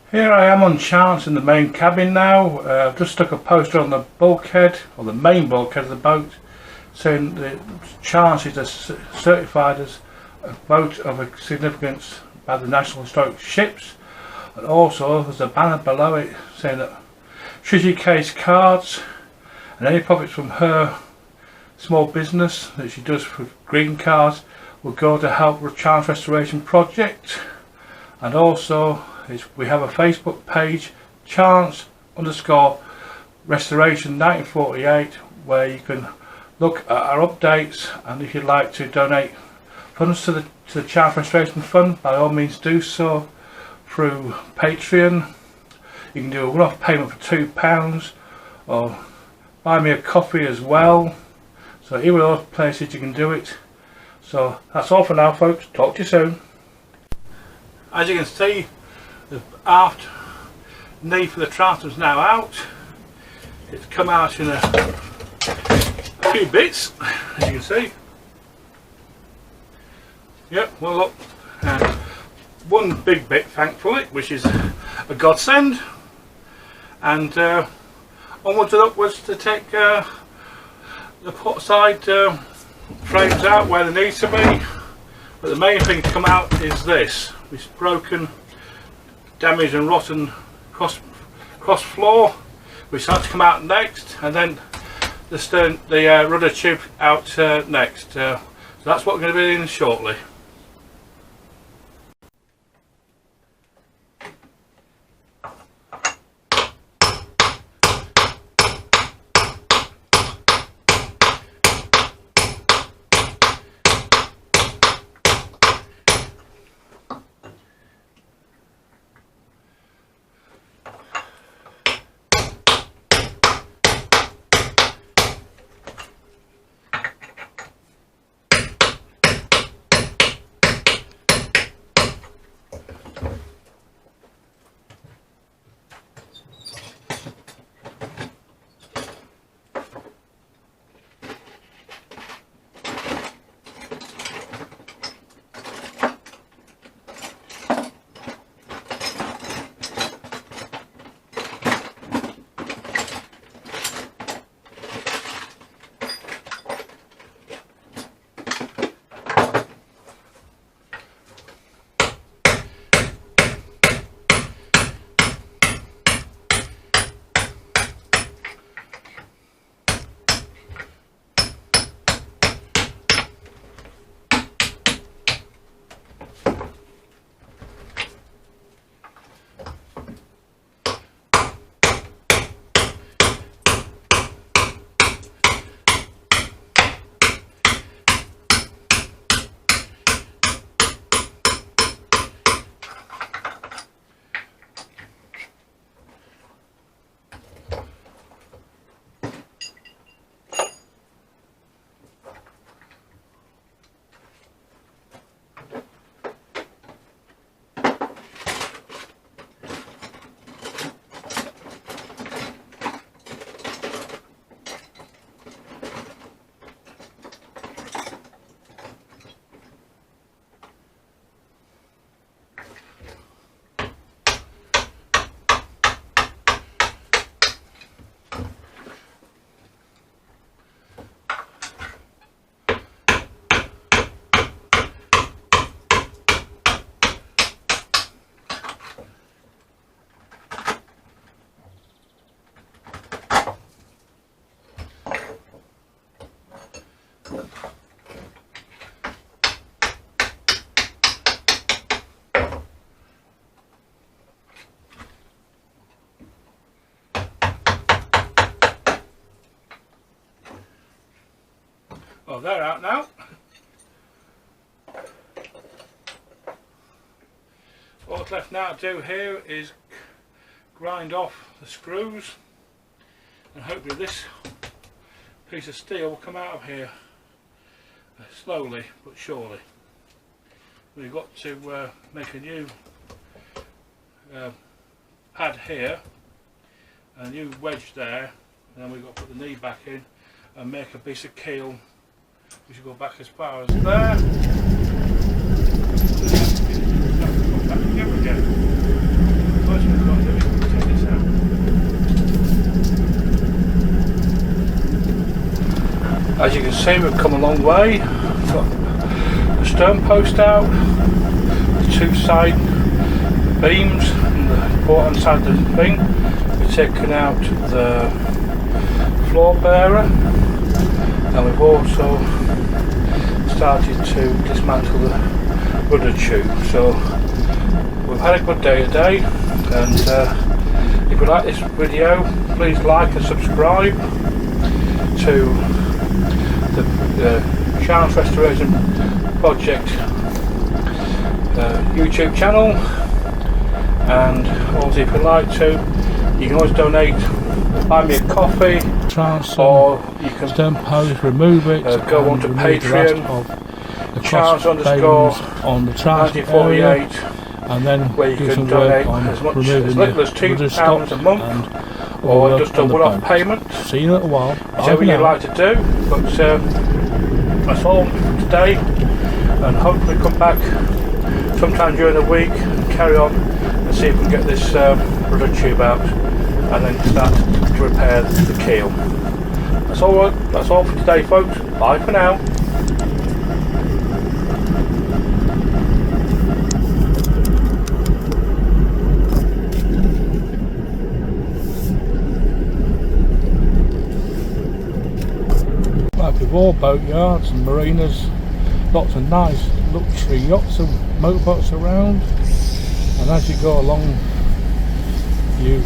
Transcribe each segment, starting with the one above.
Here I am on chance in the main cabin now. I've just stuck a poster on the bulkhead, or the main bulkhead of the boat, saying the chance is certified as a boat of a significance by the National Historic Ships, and also there's a banner below it saying that Treasury Case cards and any profits from her small business that she does for green cards will go to help with Chance Restoration Project. And also we have a Facebook page, Chance_Restoration 1948, where you can look at our updates, and if you'd like to donate funds to the Chance Restoration Fund, by all means do so through Patreon. You can do a one-off payment for £2 or buy me a coffee as well. So either of those places you can do it. So that's all for now, folks. Talk to you soon. As you can see, the aft knee for the trasom's now out. It's come out in a few bits, as you can see. Yep, well look, one big bit thankfully, which is a godsend, and onwards and upwards to take the port side frames out where they need to be. But the main thing to come out is this broken, damaged and rotten cross floor, which has to come out next, and then the rudder tube out next. So that's what we're going to be doing shortly. Well, they're out now. What's left now to do here is grind off the screws, and hopefully this piece of steel will come out of here slowly but surely. We've got to make a new pad here, a new wedge there, and then we've got to put the knee back in and make a piece of keel which will go back as far as there. Back together again. see, we've come a long way. Got the stern post out, the two side beams and the port hand side of the thing. We've taken out the floor bearer, and we've also started to dismantle the rudder tube. So we've had a good day today, and if you like this video, please like and subscribe to the Chance Restoration Project YouTube channel. And also, if you'd like to, you can always donate, buy me a coffee, or you can stern post, remove it, go onto Patreon, Chance _ on the 1948, and then where you can donate as little as £2 a month, or just a one-off payment. See you in a little while. Whatever you'd like to do. But that's all today, and hopefully come back sometime during the week and carry on and see if we can get this rudder tube out, and then start to repair the keel. That's all for today, folks. Bye for now. Like with all boat yards and marinas, lots of nice luxury yachts and motorboats around, and as you go along you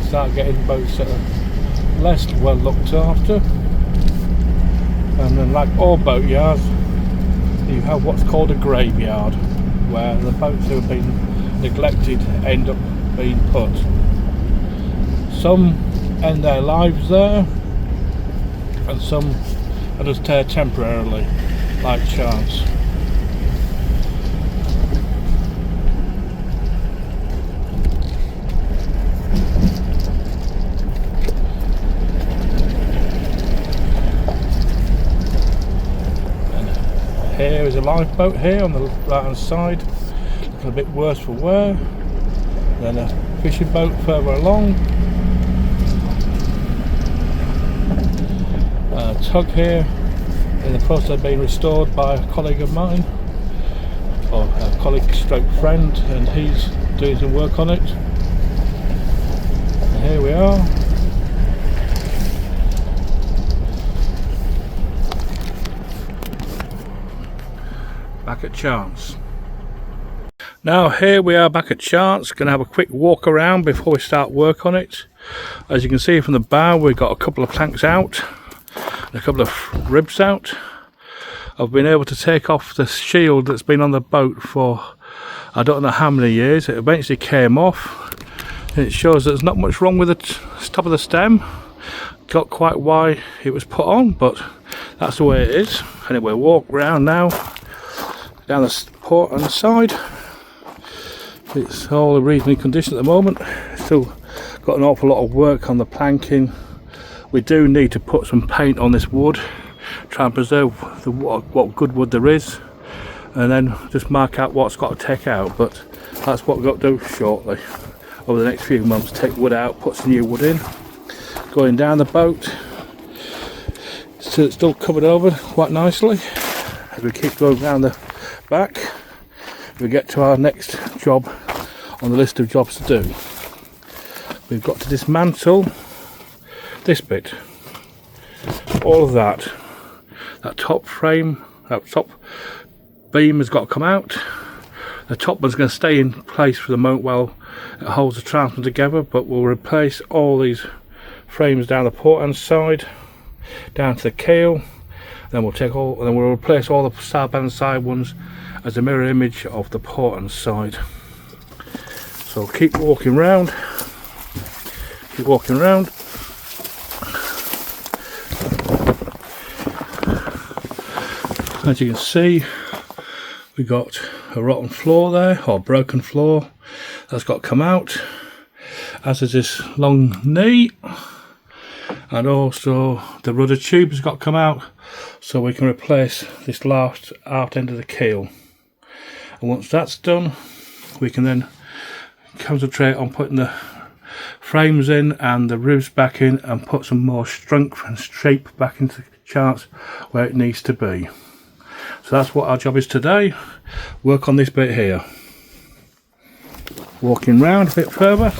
start getting boats that are less well looked after. And then, like all boat yards, you have what's called a graveyard, where the boats who have been neglected end up being put. Some end their lives there, and some are just there temporarily, like Chance. And here is a lifeboat here on the right hand side, looking a bit worse for wear. Then a fishing boat further along. A tug here in the process of being restored by a colleague of mine, or a colleague stroke friend, and he's doing some work on it. And here we are. Back at Chance. Now here we are back at Chance, going to have a quick walk around before we start work on it. As you can see from the bow, we've got a couple of planks out, a couple of ribs out. I've been able to take off the shield that's been on the boat for I don't know how many years. It eventually came off, and it shows that there's not much wrong with the top of the stem. Got quite why it was put on, but that's the way it is. Anyway, walk round now down the port on the side. It's all in reasonable condition at the moment. Still got an awful lot of work on the planking. We do need to put some paint on this wood, try and preserve what good wood there is, and then just mark out what's got to take out. But that's what we've got to do shortly. Over the next few months, take wood out, put some new wood in. Going down the boat, so it's still covered over quite nicely. As we keep going down the back, we get to our next job on the list of jobs to do. We've got to dismantle this bit, all of that top frame, that top beam has got to come out. The top one's going to stay in place for the moment while it holds the transom together, but we'll replace all these frames down the port hand side down to the keel. Then we'll replace all the starboard side ones as a mirror image of the port hand side. So keep walking round. As you can see, we got a rotten floor there, or broken floor, that's got to come out, as is this long knee, and also the rudder tube has got to come out so we can replace this last aft end of the keel. And once that's done, we can then concentrate on putting the frames in and the ribs back in and put some more strength and shape back into the chance where it needs to be. So that's what our job is today, work on this bit here. Walking round a bit further,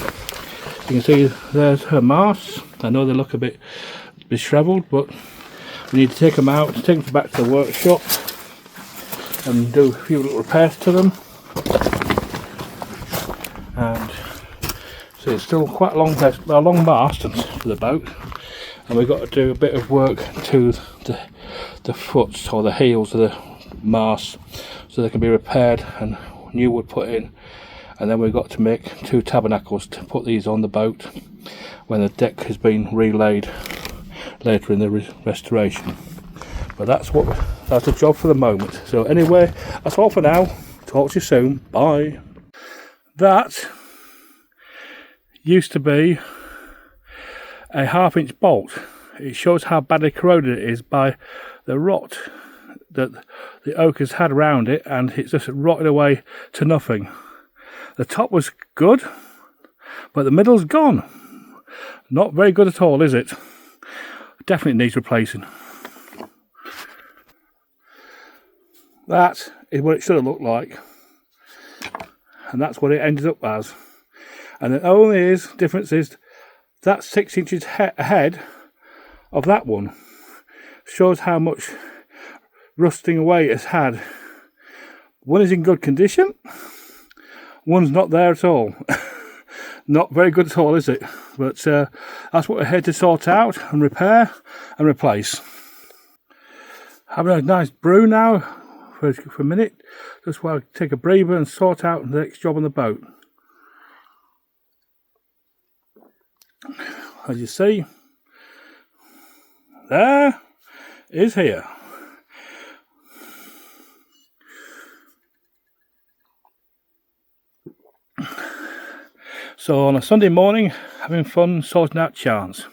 you can see there's her masts. I know they look a bit dishevelled, but we need to take them out, take them back to the workshop and do a few little repairs to them. And so it's still quite a long mast for the boat, and we've got to do a bit of work to the foots or the heels of the mast so they can be repaired and new wood put in. And then we've got to make 2 tabernacles to put these on the boat when the deck has been relaid later in the restoration. But that's the job for the moment. So anyway, that's all for now. Talk to you soon. Bye. That used to be a 1/2-inch bolt. It shows how badly corroded it is by the rot that the oak has had around it, and it's just rotted away to nothing. The top was good, but the middle's gone. Not very good at all, is it? Definitely needs replacing. That is what it should have looked like, and that's what it ended up as. And the only difference is that's 6 inches ahead of that one. Shows how much rusting away it's had. One is in good condition, one's not there at all. Not very good at all, is it? But that's what we're here to sort out and repair and replace. Having a nice brew now for a minute, just while I take a breather and sort out the next job on the boat. As you see, there is here. So on a Sunday morning, having fun sorting out charts.